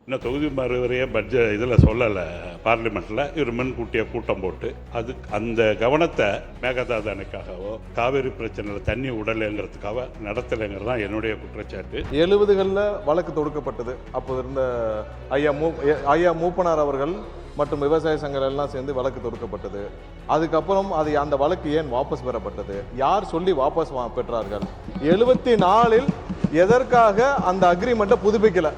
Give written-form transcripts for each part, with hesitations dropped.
இன்னும் தொகுதி மறுவரையே இதில் சொல்லலை பார்லிமெண்ட்டில். இவர் முன்கூட்டிய கூட்டம் போட்டு அந்த கவனத்தை மேகதாது அணைக்காகவோ காவேரி பிரச்சனையில் தண்ணி உடலைங்கிறதுக்காக நடத்தலைங்கிறது தான் என்னுடைய குற்றச்சாட்டு. 70களில் வழக்கு தொடுக்கப்பட்டது. அப்போது இருந்த ஐயா மூப்பனார் அவர்கள் மற்றும் விவசாய சங்கங்கள் எல்லாம் சேர்ந்து வழக்கு தொடுக்கப்பட்டது. அதுக்கப்புறம் அந்த வழக்கு ஏன் வாபஸ் பெறப்பட்டது, யார் சொல்லி வாபஸ் பெற்றார்கள், 74ல் எதற்காக அந்த அக்ரிமெண்ட்டை புதுப்பிக்கலை?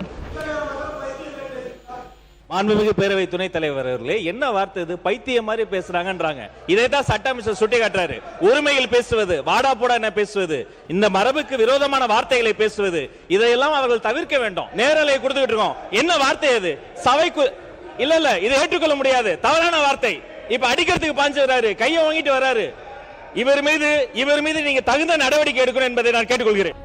மாண்புமிகு பேரவை துணைத் தலைவர் அவர்களே, என்ன வார்த்தை இது? பைத்தியம் மாதிரி பேசுறாங்கன்றாங்க. இதை தான் சட்ட அமைச்சர் சுட்டி காட்டுறாரு. ஒருமையில் பேசுவது, வாடா போடா என்ன பேசுவது, இந்த மரபுக்கு விரோதமான வார்த்தைகளை பேசுவது, இதையெல்லாம் அவர்கள் தவிர்க்க வேண்டும். நேரலை கொடுத்துட்டு இருக்கோம். என்ன வார்த்தை அது? சபைக்கு இல்ல இதை ஏற்றுக்கொள்ள முடியாது, தவறான வார்த்தை. இப்ப அடிக்கிறதுக்கு பாஞ்சுறாரு, கையை வாங்கிட்டு வராரு. இவர் மீது நீங்க தகுந்த நடவடிக்கை எடுக்கணும் என்பதை நான் கேட்டுக்கொள்கிறேன்.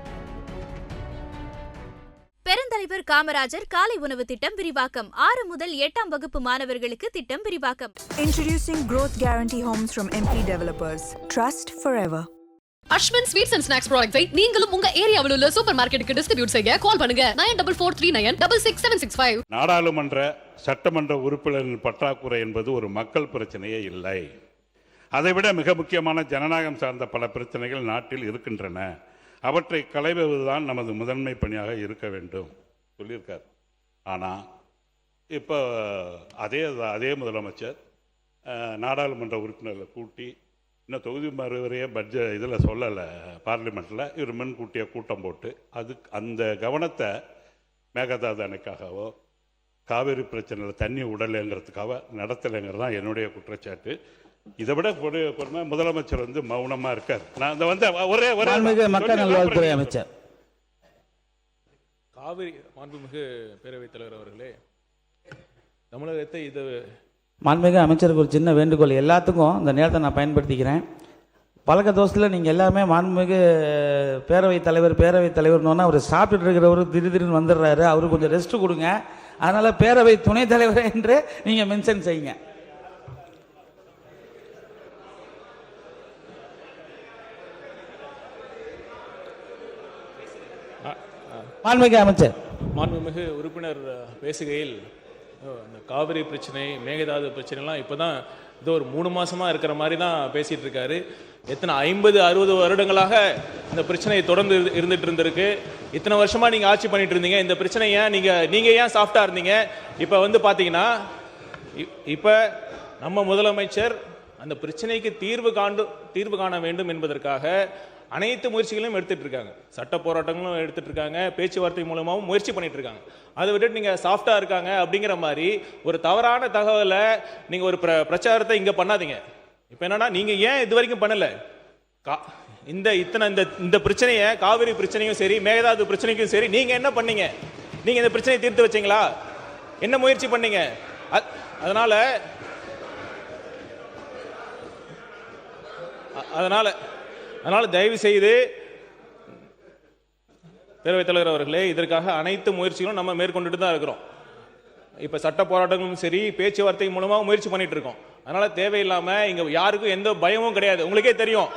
பெருந்தலைவர் காமராஜர் காலை உணவு திட்டம் விரிவாக்கம். 6 முதல் 8ஆம் வகுப்பு மாணவர்களுக்கு திட்டம் விரிவாக்கம். Introducing Growth Guarantee Homes from MP Developers. Trust forever. Ashwin sweets and snacks ப்ராடக்ட்ஸை நீங்களும் உங்க ஏரியாவில் உள்ள சூப்பர் மார்க்கெட்டுக்கு டிஸ்ட்ரிபியூட் செய்ய கால் பண்ணுங்க 9443966765. நாடாளுமன்ற சட்டமன்ற உறுப்பினரின் பற்றாக்குறை என்பது ஒரு மக்கள் பிரச்சனையே இல்லை. அதைவிட மிக முக்கியமான ஜனநாயகம் சார்ந்த பல பிரச்சனைகள் நாட்டில் இருக்கின்றன. அவற்றை களைவதுதான் நமது முதன்மை பணியாக இருக்க வேண்டும் சொல்லியிருக்கார். ஆனால் இப்போ அதே முதலமைச்சர் நாடாளுமன்ற உறுப்பினர்களை கூட்டி இன்னும் தொகுதி மறுவரையே இதில் சொல்லலை பார்லிமெண்ட்டில். இவர் முன்கூட்டிய கூட்டம் போட்டு அந்த கவனத்தை மேகதாது அணைக்காகவோ காவேரி பிரச்சனையில் தண்ணி உடலைங்கிறதுக்காக நடத்தலைங்கிறது தான் என்னுடைய குற்றச்சாட்டு. இதை விட முதலமைச்சர் மௌனமா இருக்கார். நான் ஒரே மக்கள் நல்வாழ்வுத்துறை அமைச்சர் காவிரி மாண்புமிகு பேரவைத் தலைவர் அவர்களே, தமிழகத்தை இது மாண்புமிகு அமைச்சருக்கு ஒரு சின்ன வேண்டுகோள். எல்லாத்துக்கும் இந்த நேரத்தை நான் பயன்படுத்திக்கிறேன். பழக்க தோசத்தில் நீங்கள் எல்லாமே மாண்புமிகு பேரவைத் தலைவர்னோன்னா அவர் சாப்பிட்டுட்டு இருக்கிறவர் திடீர்னு வந்துடுறாரு, அவருக்கு கொஞ்சம் ரெஸ்ட் கொடுங்க. அதனால் பேரவை துணைத் தலைவர் என்று நீங்கள் மென்ஷன் செய்யுங்க. மாண்புமிகு அமைச்சர், மாண்புமிகு உறுப்பினர் பேசுகையில் இந்த காவிரி பிரச்சனை, மேகதாது பிரச்சனைலாம் இப்போ தான் இது ஒரு 3 மாதமாக இருக்கிற மாதிரி தான் பேசிகிட்டு இருக்காரு. எத்தனை 50-60 வருடங்களாக இந்த பிரச்சனை தொடர்ந்து இருந்துட்டு இருந்திருக்கு. இத்தனை வருஷமாக நீங்கள் ஆட்சி பண்ணிட்டு இருந்தீங்க. இந்த பிரச்சனை ஏன் நீங்கள் ஏன் சாஃப்டாக இருந்தீங்க? இப்போ பார்த்தீங்கன்னா இப்போ நம்ம முதலமைச்சர் அந்த பிரச்சனைக்கு தீர்வு காண வேண்டும் என்பதற்காக அனைத்து முயற்சிகளையும் எடுத்துட்டு இருக்காங்க. சட்ட போராட்டங்களும் எடுத்துட்டு இருக்காங்க, பேச்சுவார்த்தை மூலமாகவும் முயற்சி பண்ணிட்டு இருக்காங்க. அதை விட்டுட்டு நீங்க சாஃப்டா இருக்காங்க அப்படிங்கிற மாதிரி ஒரு தவறான தகவலை நீங்க ஒரு பிரச்சாரத்தை இங்க பண்ணாதீங்க. இப்ப என்னன்னா, நீங்க ஏன் இது வரைக்கும் பண்ணல? இந்த பிரச்சனையை, காவிரி பிரச்சனையும் சரி, மேகதாது பிரச்சனைக்கும் சரி, நீங்க என்ன பண்ணீங்க? நீங்க இந்த பிரச்சனையை தீர்த்து வச்சீங்களா? என்ன முயற்சி பண்ணீங்க? அதனால தயவு செய்து பேரவைத் தலைவர் அவர்களே, இதற்காக அனைத்து முயற்சிகளும் நம்ம மேற்கொண்டுட்டு தான் இருக்கிறோம். இப்போ சட்ட போராட்டங்களும் சரி, பேச்சுவார்த்தை மூலமாக முயற்சி பண்ணிட்டு இருக்கோம். அதனால தேவையில்லாமல் இங்கே யாருக்கும் எந்த பயமும் கிடையாது. உங்களுக்கே தெரியும்,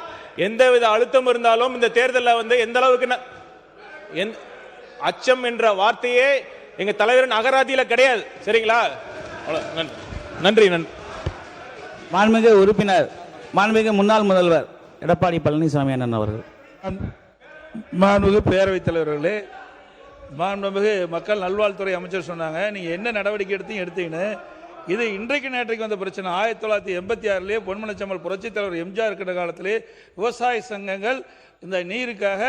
எந்தவித அழுத்தம் இருந்தாலும் இந்த தேர்தலில் எந்த அளவுக்கு அச்சம் என்ற வார்த்தையே எங்கள் தலைவரின் அகராதியில் கிடையாது. சரிங்களா? நன்றி. மாண்புமிகு உறுப்பினர், மாண்புமிகு முன்னாள் முதல்வர் எடப்பாடி பழனிசாமி அண்ணன் அவர்கள். மாண்புமிகு பேரவைத் தலைவர்களே, மாண்புமிகு மக்கள் நல்வாழ்வுத்துறை அமைச்சர் சொன்னாங்க, நீங்கள் என்ன நடவடிக்கை எடுத்தீங்கன்னு. இது இன்றைக்கு நேற்றைக்கு வந்த பிரச்சனை. 1986 பொன்மனச்செம்மல் புரட்சித் தலைவர் எம்ஜிஆர் இருக்கிற காலத்திலே விவசாய சங்கங்கள் இந்த நீருக்காக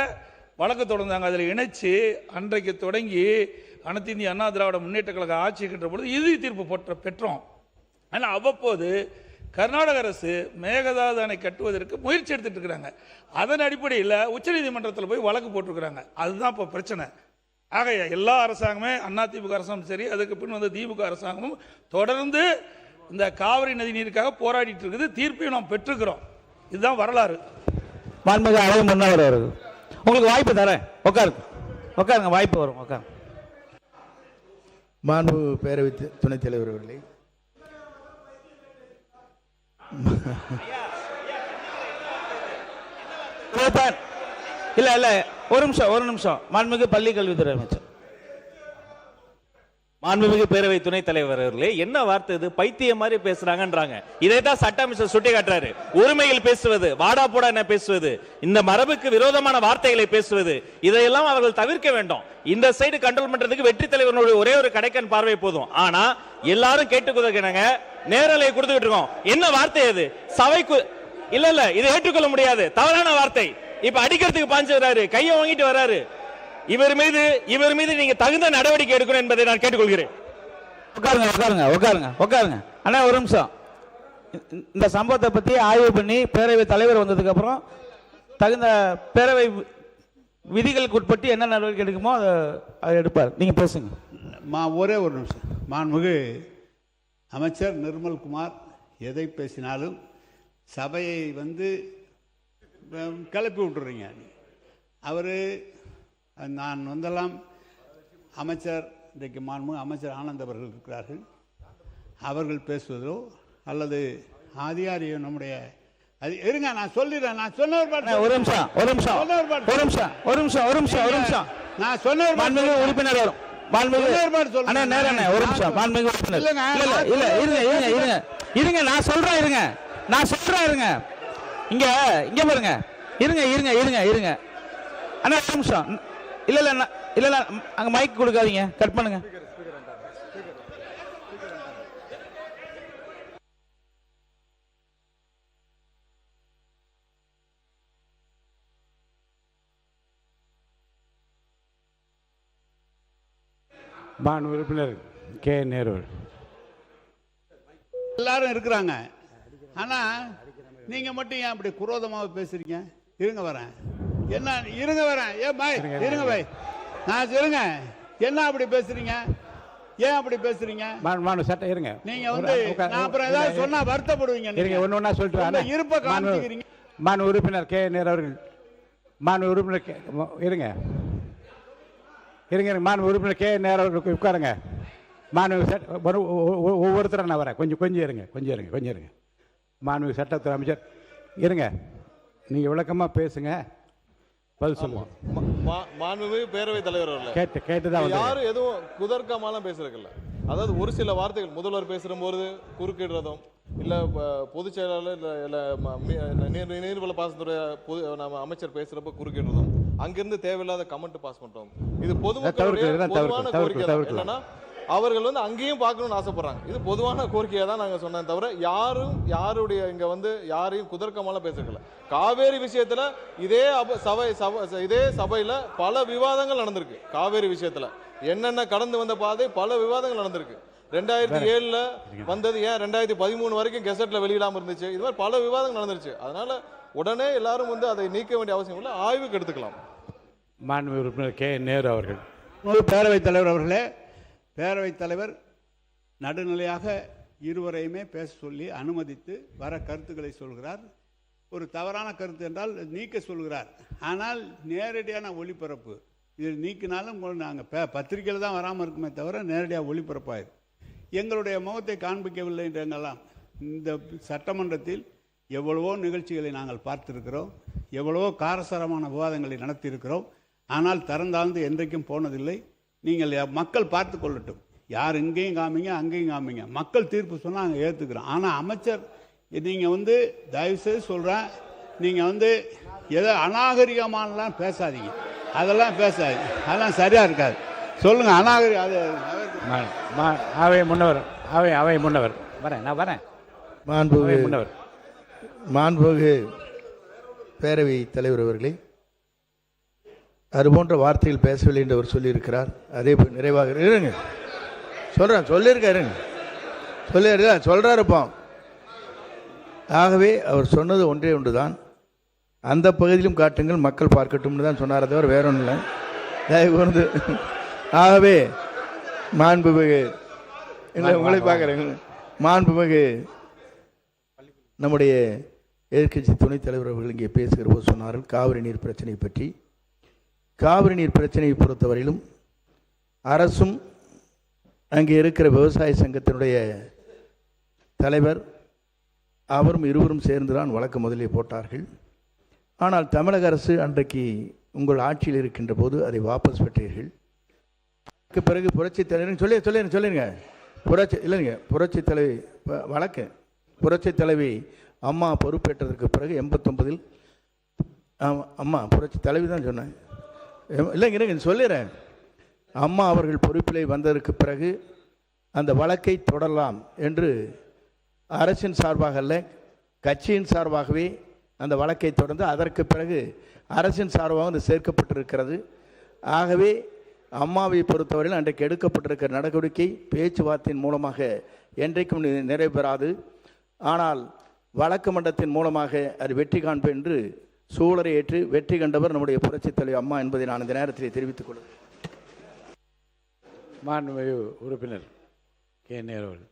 வழக்கு தொடர்ந்தாங்க. அதில் இணைச்சு அன்றைக்கு தொடங்கி அனைத்து இந்திய அண்ணா திராவிட முன்னேற்ற கழக ஆட்சி இருக்கின்ற பொழுது இறுதி தீர்ப்பு பெற்றோம். ஆனால் அவ்வப்போது கர்நாடக அரசு மேகதாது அணை கட்டுவதற்கு முயற்சி எடுத்துட்டு இருக்கிறாங்க. அதன் அடிப்படையில் உச்சநீதிமன்றத்தில் போய் வழக்கு போட்டிருக்கிறாங்க. அதுதான் இப்போ பிரச்சனை. ஆக எல்லா அரசாங்கமே, அதிமுக அரசாங்கம் சரி, அதுக்கு பின் திமுக அரசாங்கமும் தொடர்ந்து இந்த காவிரி நதி நீருக்காக போராடிட்டு இருக்குது. தீர்ப்பையும் நாம் பெற்றுக்கிறோம். இதுதான் வரலாறு. மாண்புமிகு அழகு முன்னவர் அவர்கள், உங்களுக்கு வாய்ப்பு தரேன், உட்காருங்க, வாய்ப்பு வரும், உட்காருங்க. மாண்பு பேரவை துணைத் தலைவர் அவர்களே, இல்ல ஒரு நிமிஷம். மாண்புமிகு பள்ளி கல்வித்துறை அமைச்சர். மாண்புமிகு பேரவை துணைத் தலைவர் அவர்களே, என்ன வார்த்தை இது? பைத்தியம் மாதிரி பேசுறாங்கன்றாங்க. இதைத்தான் சட்ட அமைச்சர் சுட்டி காட்டுறாரு. ஒருமையில் பேசுவது, வாடா போடா என்ன பேசுவது, இந்த மரபுக்கு விரோதமான வார்த்தைகளை பேசுவது, இதையெல்லாம் அவர்கள் தவிர்க்க வேண்டும். இந்த சைடு கண்ட்ரோல் பண்றதுக்கு வெற்றி தலைவர்களுடைய ஒரே ஒரு கடைக்கன் பார்வை போதும். ஆனா எல்லாரும் கேட்டுக்கொள்கிறாங்க, நேரலை கொடுத்துக்கிட்டு இருக்கோம். என்ன வார்த்தை அது? சபைக்கு இல்ல இதை ஏற்றுக்கொள்ள முடியாது, தவறான வார்த்தை. இப்ப அடிக்கிறதுக்கு பாஞ்சு வராரு, கையை வாங்கிட்டு வராரு. இவர் மீது நீங்க தகுந்த நடவடிக்கை எடுக்கணும் என்பதை நான் கேட்டுக்கொள்கிறேன். உட்காருங்க அண்ணா, ஒரு நிமிஷம். இந்த சம்பவத்தை பத்தி ஆய்வு பண்ணி பேரவை தலைவர் வந்ததுக்கு அப்புறம் தகுந்த பேரவை விதிகளுக்கு உட்பட்டு என்ன நடவடிக்கை எடுக்குமோ அதை எடுப்பார். நீங்க பேசுங்க. ஒரே ஒரு நிமிஷம். மாண்புமிகு அமைச்சர் நிர்மல்குமார் எதை பேசினாலும் சபையை கிளப்பி விட்டுறீங்க. அவர் நான் வந்தெல்லாம் அமைச்சர், இன்றைக்கு மாண்புமிகு அமைச்சர் ஆனந்த் அவர்கள் இருக்கிறார்கள், அவர்கள் பேசுவதோ அல்லது அதிகாரியோ நம்முடைய இருங்க, நான் சொல்லிடுறேன். நான் சொன்னவர் நான் சொன்னவர் உறுப்பினர் வரும். இருங்க, நான் சொல்றேன். இருங்க இங்க பாருங்க. இருங்க அண்ணா, ஒரு நிமிஷம். இல்ல அங்க மைக் கொடுக்காதீங்க, கட் பண்ணுங்க. உறுப்பினர் கே நேரு எல்லாரும் இருக்கிறாங்க. ஆனா நீங்க மட்டும் ஏன் அப்படி குரோதமாக பேசுறீங்க? இருங்க வரேன். என்ன இருங்க வரேன். ஏன் பாய் இருங்க பாய், நான் இருங்க. என்ன அப்படி பேசுறீங்க? ஏன் அப்படி பேசுறீங்க? சட்டம் இருங்க. நீங்க நான் அப்புறம் ஏதாவது சொன்னா வருத்தப்படுவீங்க. இருங்க, ஒண்ணா சொல்லிட்டு இருப்ப காமிக்கிறீங்க. உறுப்பினர் கே நேரு அவர்கள், உறுப்பினர் இருங்க. உறுப்பினர் கே நேரு அவர்களுக்கு உட்காருங்க. ஒவ்வொருத்தரும் நான் வரேன். கொஞ்சம் இருங்க. மாண்புமிகு சட்டத்துறை அமைச்சர் இருங்க, நீங்க விளக்கமா பேசுங்க, பதில் சொல்லுவோம். மாண்புமிகு பேரவைத் தலைவர் அவர்களே, கேட்டுதான் யாரும் எதுவும் குதர்க்கமாலாம் பேசுறதில்ல. அதாவது ஒரு சில வார்த்தைகள் முதல்வர் பேசும்போது குறுக்கிடுறதும், இல்ல பொதுச் செயலாளர் இல்ல நீர்வள பாசனத்துறை நம்ம அமைச்சர் பேசுறப்ப குறுக்கிடுறதும், அங்கிருந்து தேவையில்லாத கமெண்ட் பாஸ் பண்றோம். இது பொதுவான கோரிக்கை. என்னன்னா அவர்கள் அங்கேயும் பார்க்கணும்னு ஆசைப்படுறாங்க. இது பொதுவான கோரிக்கையை தான் நாங்கள் சொன்னேன் தவிர யாருடைய இங்க யாரையும் குதர்க்கமாலாம் பேசல. காவேரி விஷயத்துல இதே சபையில பல விவாதங்கள் நடந்திருக்கு. காவேரி விஷயத்துல என்னென்ன கடந்து வந்த பாதை பல விவாதங்கள் நடந்திருக்கு. 2007 வந்தது ஏன் 2013 வரைக்கும் கெசட்ல வெளியிடாம இருந்துச்சு. இது மாதிரி பல விவாதங்கள் நடந்துருச்சு. அதனால உடனே எல்லாரும் அதை நீக்க வேண்டிய அவசியம் இல்லை, ஆய்வுக்கு எடுத்துக்கலாம். மாண்புமிகு உறுப்பினர் கே நேரு அவர்கள். பேரவைத் தலைவர் அவர்களே, பேரவைத் தலைவர் நடுநிலையாக இருவரையுமே பேச சொல்லி அனுமதித்து வர கருத்துக்களை சொல்கிறார். ஒரு தவறான கருத்து என்றால் நீக்க சொல்கிறார். ஆனால் நேரடியான ஒளிபரப்பு இது நீக்கினாலும் நாங்கள் பத்திரிகையில் தான் வராமல் இருக்குமே தவிர நேரடியாக ஒளிபரப்பாயிருக்கு. எங்களுடைய முகத்தை காண்பிக்கவில்லை என்றெல்லாம் இந்த சட்டமன்றத்தில் எவ்வளவோ நிகழ்ச்சிகளை நாங்கள் பார்த்திருக்கிறோம், எவ்வளவோ காரசாரமான விவாதங்களை நடத்தியிருக்கிறோம். ஆனால் திறந்தாழ்ந்து என்றைக்கும் போனதில்லை. நீங்கள் மக்கள் பார்த்து கொள்ளட்டும். யார் இங்கேயும் காமிங்க அங்கேயும் காமிங்க, மக்கள் தீர்ப்பு சொன்னால் நாங்கள் ஏற்றுக்கிறோம். ஆனால் அமைச்சர் நீங்கள் தயவுசெய்து சொல்கிறேன், நீங்கள் ஏதோ அநாகரிகமானலாம் பேசாதீங்க. அதெல்லாம் பேசாதீங்க, அதெல்லாம் சரியாக இருக்காது. சொல்லுங்கள் அநாகரிகம். அது அவை முன்னவர் வரேன், நான் வரேன். மாண்புமிகு பேரவை தலைவர் அவர்களே, அதுபோன்ற வார்த்தைகள் பேசவில்லை என்று அவர் சொல்லியிருக்கிறார். அதே போல் நிறைவாக இருங்க சொல்றாருப்பா. ஆகவே அவர் சொன்னது ஒன்றே ஒன்றுதான், அந்த பகுதியிலும் காட்டுங்கள் மக்கள் பார்க்கட்டும்னு தான் சொன்னார், தவிர வேற ஒன்றும் இல்லை. தயவு கூர்ந்து ஆகவே மாண்புமிகு உங்களை பார்க்குறேங்க. மாண்புமிகு நம்முடைய எதிர்க்கட்சி துணைத் தலைவர் அவர்கள் இங்கே பேசுகிற போது சொன்னார்கள் காவிரி நீர் பிரச்சனை பற்றி. காவிரி நீர் பிரச்சனையை பொறுத்தவரையிலும் அரசும் அங்கே இருக்கிற விவசாய சங்கத்தினுடைய தலைவர் அவரும் இருவரும் சேர்ந்துதான் வழக்கு முதலில் போட்டார்கள். ஆனால் தமிழக அரசு அன்றைக்கு உங்கள் ஆட்சியில் இருக்கின்ற போது அதை வாபஸ் பெற்றீர்கள். பிறகு புரட்சி தலைவர் சொல்லிருங்க புரட்சி தலைவி வழக்கு புரட்சி தலைவி அம்மா பொறுப்பேற்றதற்கு பிறகு 89 அம்மா புரட்சி தலைவி தான் சொன்னேன் இல்லைங்க சொல்லிடுறேன். அம்மா அவர்கள் பொறுப்பிலே வந்ததற்கு பிறகு அந்த வழக்கை தொடரலாம் என்று அரசின் சார்பாக அல்ல, கட்சியின் சார்பாகவே அந்த வழக்கை தொடர்ந்து அதற்கு பிறகு அரசின் சார்பாக அது சேர்க்கப்பட்டிருக்கிறது. ஆகவே அம்மாவை பொறுத்தவரையில் அன்றைக்கு எடுக்கப்பட்டிருக்கிற நடவடிக்கை பேச்சுவார்த்தையின் மூலமாக என்றைக்கும் நிறைவேறாது. ஆனால் வழக்கு மன்றத்தின் மூலமாக அது வெற்றி காண்பேன் என்று சூழலை ஏற்று வெற்றி கண்டவர் நம்முடைய புரட்சித் தலைவர் அம்மா என்பதை நான் இந்த நேரத்தில் தெரிவித்துக் கொள்கிறேன். மாண்புமிகு உறுப்பினர் கே. நேரு அவர்கள்.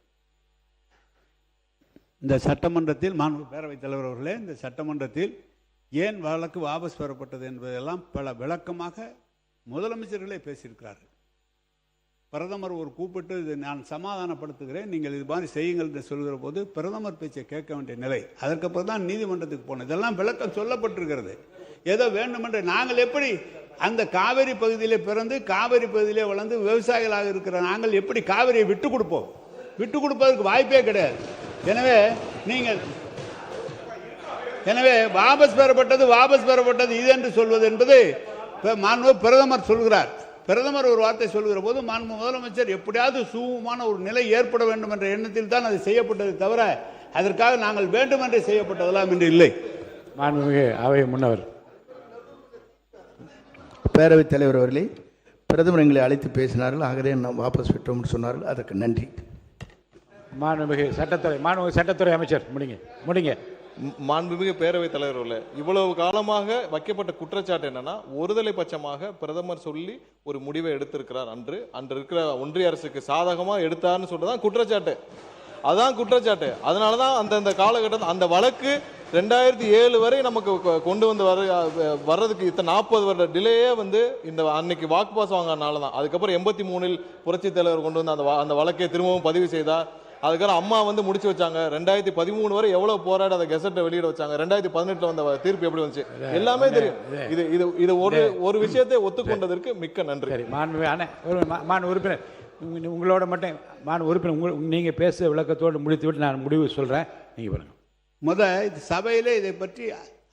இந்த சட்டமன்றத்தில் மாண்புமிகு பேரவைத் தலைவர் அவர்களே, இந்த சட்டமன்றத்தில் ஏன் வழக்கு வாபஸ் பெறப்பட்டது என்பதெல்லாம் பல விளக்கமாக முதலமைச்சர்களே பேசியிருக்கிறார்கள். பிரதமர் ஒரு கூப்பிட்டு இது நான் சமாதானப்படுத்துகிறேன், நீங்கள் இது மாதிரி செய்யுங்கள் என்று சொல்கிற போது பிரதமர் பேச்சை கேட்க வேண்டிய நிலை. அதற்கப்புறம் தான் நீதிமன்றத்துக்கு போனோம். இதெல்லாம் விளக்கம் சொல்லப்பட்டிருக்கிறது. ஏதோ வேண்டுமென்று நாங்கள் எப்படி அந்த காவிரி பகுதியிலே பிறந்து காவிரி பகுதியிலே வளர்ந்து விவசாயிகளாக இருக்கிற நாங்கள் எப்படி காவிரியை விட்டு கொடுப்போம்? விட்டு கொடுப்பதற்கு வாய்ப்பே கிடையாது. எனவே வாபஸ் பெறப்பட்டது இது என்று சொல்வது என்பது மாண்பு பிரதமர் சொல்கிறார். பிரதமர் ஒரு வார்த்தை சொல்கிற போது மாண்பு முதலமைச்சர் எப்படியாவது சுமூகமான ஒரு நிலை ஏற்பட வேண்டும் என்ற எண்ணத்தில் தான் அது செய்யப்பட்டது தவிர அதற்காக நாங்கள் வேண்டுமென்றே செய்யப்பட்டதெல்லாம் என்று இல்லை. மாண்புமிகு அவை முன்னவர். பேரவைத் தலைவர் அவர்களே, பிரதமர் எங்களை அழைத்து பேசினார்கள், ஆகவே நாம் வாபஸ் பெற்றோம் என்று சொன்னார்கள், அதற்கு நன்றி. மாண்புமிகு சட்டத்துறை அமைச்சர் முடிங்க. மாண்புமிகு பேரவைத் தலைவர் அவர்களே, இவ்வளவு காலமாக வைக்கப்பட்ட குற்றச்சாட்டு என்னன்னா, ஒருதலை பட்சமாக பிரதமர் சொல்லி ஒரு முடிவை எடுத்திருக்கிறார். அன்று இருக்கிற ஒன்றிய அரசுக்கு சாதகமாக எடுத்தார்னு சொல்றதான் குற்றச்சாட்டு. அதான் குற்றச்சாட்டு. அதனால தான் அந்த காலகட்டத்தில் அந்த வழக்கு 2007 வரை நமக்கு கொண்டு வந்து வர்றதுக்கு இத்தனை 40 வருட டிலேயே இந்த அன்னைக்கு வாக்கு பாஸ் வாங்கினால தான். அதுக்கப்புறம் 83 புரட்சித் தலைவர் கொண்டு வந்து அந்த வழக்கை திரும்பவும் பதிவு செய்தார். அதுக்கப்புறம் அம்மா முடிச்சு வச்சாங்க. 2013 வரை எவ்வளவு போராடி அதை கெசட்டை வெளியிட வச்சாங்க. 2018 வந்த தீர்ப்பு எப்படி வந்துச்சு எல்லாமே தெரியும். இது ஒரு விஷயத்தை ஒத்துக்கொண்டதற்கு மிக்க நன்றி. மாண்பு உறுப்பினர், உங்களோட மட்டும் உறுப்பினர் நீங்க பேச விளக்கத்தோடு முடித்துவிட்டு நான் முடிவு சொல்றேன். நீங்க பாருங்க. சபையிலே இதை பற்றி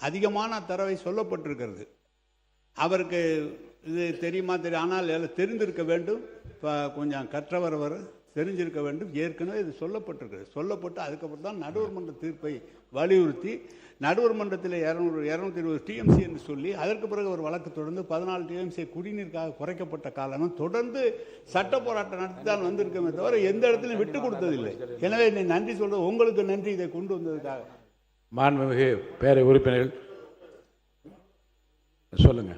அதிகமான தரவை சொல்லப்பட்டிருக்கிறது. அவருக்கு இது தெரியுமா தெரியும், ஆனால் தெரிந்திருக்க வேண்டும். இப்போ கொஞ்சம் கற்றவர் தெரிஞ்சிருக்க வேண்டும். ஏற்கனவே இது சொல்லப்பட்டு அதுக்கப்புறம் தான் நடுவர் மன்ற தீர்ப்பை வலியுறுத்தி நடுவர் மன்றத்தில் 220 டிஎம்சி என்று சொல்லி அதற்கு பிறகு ஒரு வழக்கு தொடர்ந்து 14 டிஎம்சி குடிநீருக்காக குறைக்கப்பட்ட காலம் தொடர்ந்து சட்ட போராட்டம் நடத்தி தான் வந்திருக்கமே தவிர எந்த இடத்துலையும் விட்டு கொடுத்ததில்லை. எனவே நீ நன்றி சொல்றது உங்களுக்கு நன்றி, இதை கொண்டு வந்ததுக்காக. மாண்புமிகு பேரவை உறுப்பினர்கள் சொல்லுங்க.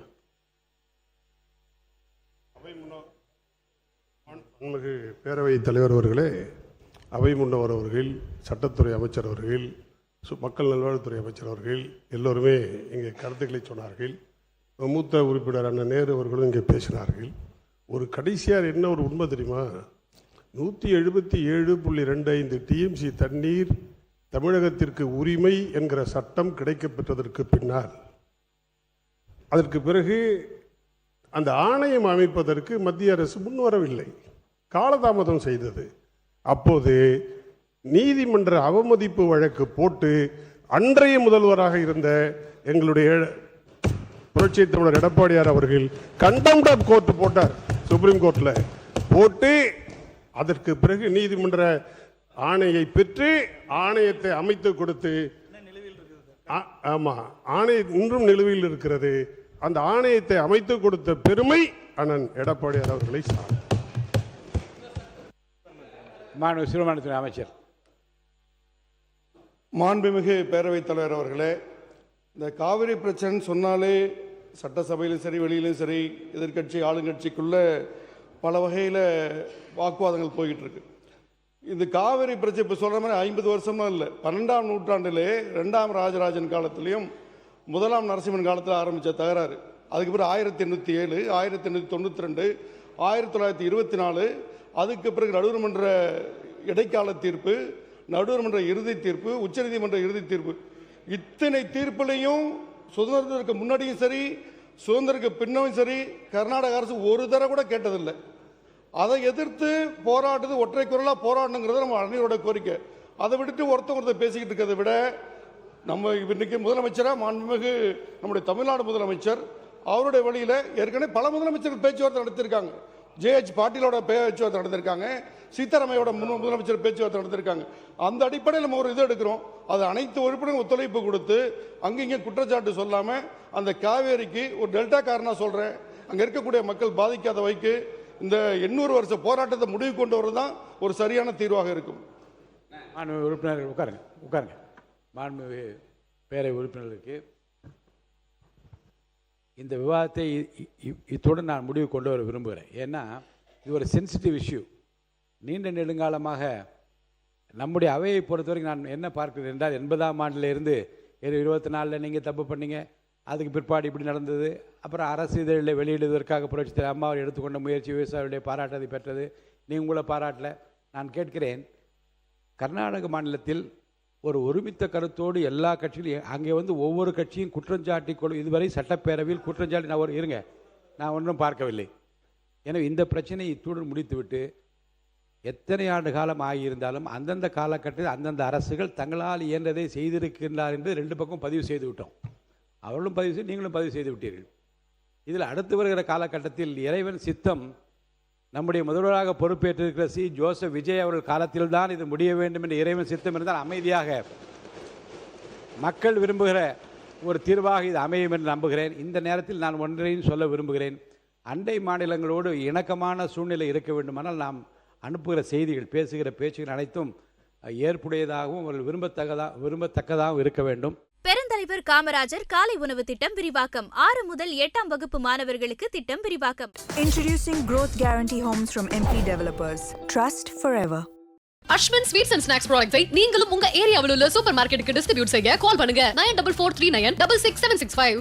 மாண்புமிகு பேரவைத் தலைவர் அவர்களே, அவை முன்னவர் அவர்கள், சட்டத்துறை அமைச்சர் அவர்கள், மக்கள் நல்வாழ்வுத்துறை அமைச்சர் அவர்கள் எல்லோருமே இங்கே கருத்துக்களை சொன்னார்கள். மூத்த உறுப்பினர் அண்ணன் நேரு அவர்களும் இங்கே பேசினார்கள். ஒரு கடைசியார் என்ன ஒரு உண்மை தெரியுமா? 177.25 டிஎம்சி தண்ணீர் தமிழகத்திற்கு உரிமை என்கிற சட்டம் கிடைக்கப்பெற்றதற்கு பின்னால் அதற்கு பிறகு அந்த ஆணையம் அமைப்பதற்கு மத்திய அரசு முன்வரவில்லை, காலதாமதம் செய்தது. அப்போது நீதிமன்ற அவமதிப்பு வழக்கு போட்டு அன்றைய முதல்வராக இருந்த எங்களுடைய புரட்சி தமிழர் எடப்பாடியார் அவர்கள் கண்டெம்ட் ஆஃப் கோர்ட் போட்டார், சுப்ரீம் கோர்ட்ல போட்டு அதற்கு பிறகு நீதிமன்ற ஆணையை பெற்று ஆணையத்தை அமைத்து கொடுத்து, ஆமா ஆணையம் இன்றும் நிலுவையில் இருக்கிறது. அந்த ஆணையத்தை அமைத்து கொடுத்த பெருமை அண்ணன் எடப்பாடியார் அவர்களை சார். மாண்பு சிறுபான்மைத்துறை அமைச்சர். மாண்புமிகு பேரவைத் தலைவர் அவர்களே, இந்த காவிரி பிரச்சனை சொன்னாலே சட்டசபையிலும் சரி வெளியிலும் சரி எதிர்கட்சி ஆளுங்கட்சிக்குள்ள பல வகையில் வாக்குவாதங்கள் போய்கிட்டு இருக்கு. இந்த காவிரி பிரச்சனை இப்போ சொல்கிற மாதிரி 50 வருஷம்லாம் இல்லை, 12ஆம் நூற்றாண்டிலே 2ஆம் ராஜராஜன் காலத்திலையும் 1ஆம் நரசிம்மன் காலத்தில் ஆரம்பித்த தகராறு. அதுக்கு பிறகு 1807, 1892, 1924, அதுக்கு பிறகு நடுவர் மன்ற இடைக்கால தீர்ப்பு, நடுவர் மன்ற இறுதி தீர்ப்பு, உச்சநீதிமன்ற இறுதி தீர்ப்பு, இத்தனை தீர்ப்புலையும் சுதந்திரத்திற்கு முன்னாடியும் சரி சுதந்திரத்துக்கு பின்னவும் சரி கர்நாடக அரசு ஒரு தடவை கூட கேட்டதில்லை. அதை எதிர்த்து போராடுறது ஒற்றை குரலாக போராடணுங்கிறது நம்ம அனைவரோட கோரிக்கை. அதை விட்டுட்டு ஒருத்தர் பேசிக்கிட்டு இருக்கிறத விட நம்ம இன்னைக்கு முதலமைச்சராக மாண்புமிகு நம்முடைய தமிழ்நாடு முதலமைச்சர் அவருடைய வழியில் ஏற்கனவே பல முதலமைச்சர்கள் பேச்சுவார்த்தை நடத்திருக்காங்க. ஜேஹெச் பாட்டீலோட பேச்சுவார்த்தை நடந்திருக்காங்க, சீதாராமையோட முதலமைச்சர் பேச்சுவார்த்தை நடத்திருக்காங்க. அந்த அடிப்படையில் நம்ம ஒரு இது எடுக்கிறோம். அது அனைத்து உறுப்பினரும் ஒத்துழைப்பு கொடுத்து அங்கங்கே குற்றச்சாட்டு சொல்லாமல் அந்த காவேரிக்கு ஒரு டெல்டா காரணம் சொல்கிறேன், அங்கே இருக்கக்கூடிய மக்கள் பாதிக்காத வைக்கு இந்த 800 வருஷ போராட்டத்தை முடிவு கொண்டு வரது தான் ஒரு சரியான தீர்வாக இருக்கும். மாண்புமிகு உறுப்பினர்கள் உட்காருங்க. மாண்புமிகு பேரவை உறுப்பினர்களுக்கு இந்த விவாதத்தை இத்துடன் நான் முடிவு கொண்டு வர விரும்புகிறேன். ஏன்னா இது ஒரு சென்சிட்டிவ் இஷ்யூ. நீண்ட நெடுங்காலமாக நம்முடைய அவையை பொறுத்தவரைக்கும் நான் என்ன பார்க்கிறேன் என்றால் 80ஆம் ஆண்டிலிருந்து 24 நீங்கள் தப்பு பண்ணீங்க, அதுக்கு பிற்பாடு இப்படி நடந்தது, அப்புறம் அரசு இதழில் வெளியிடுவதற்காக புரட்சி தலைவர் அம்மா எடுத்துக்கொண்ட முயற்சி விவசாயிகளுடைய பாராட்டத்தை பெற்றது. நீங்கள் உங்களை பாராட்டல. நான் கேட்கிறேன், கர்நாடக மாநிலத்தில் ஒரு ஒருமித்த கருத்தோடு எல்லா கட்சிகளையும் அங்கே ஒவ்வொரு கட்சியும் குற்றஞ்சாட்டி இதுவரை சட்டப்பேரவையில் குற்றஞ்சாட்டி நான் ஒன்றும் பார்க்கவில்லை. எனவே இந்த பிரச்சனை இத்துடன் முடித்துவிட்டு எத்தனை ஆண்டு காலம் ஆகியிருந்தாலும் அந்தந்த காலகட்டத்தில் அந்தந்த அரசுகள் தங்களால் இயன்றதை செய்திருக்கின்றார் என்று 2 பக்கம் பதிவு செய்து விட்டோம். அவர்களும் பதிவு செய்து நீங்களும் பதிவு செய்து விட்டீர்கள். இதில் அடுத்து வருகிற காலகட்டத்தில் இறைவன் சித்தம் நம்முடைய முதல்வராக பொறுப்பேற்றிருக்கிற ஜோசப் விஜய் அவர்கள் காலத்தில் தான் இது முடிய வேண்டும் என்று இறைவன் சித்தம் இருந்தால் அமைதியாக மக்கள் விரும்புகிற ஒரு தீர்வாக இது அமையும் என்று நம்புகிறேன். இந்த நேரத்தில் நான் ஒன்றையும் சொல்ல விரும்புகிறேன். அண்டை மாநிலங்களோடு இணக்கமான சூழ்நிலை இருக்க வேண்டுமானால் நாம் அனுப்புகிற செய்திகள், பேசுகிற பேச்சுகள் அனைத்தும் ஏற்புடையதாகவும் அவர்கள் விரும்பத்தக்கதாகவும் இருக்க வேண்டும். பெருந்தலைவர் காமராஜர் காலை உணவு திட்டம் விரிவாக்கம். 6 முதல் 8ஆம் வகுப்பு மாணவர்களுக்கு திட்டம் விரிவாக்கம். Introducing Growth Guarantee Homes from MP Developers. Trust forever. Ashwin sweets and snacks ப்ராடக்ட்ஸை நீங்களும் உங்க ஏரியாவில் உள்ள சூப்பர் மார்க்கெட்டுக்கு டிஸ்ட்ரிபியூட் செய்ய கால் பண்ணுங்க 9443966765.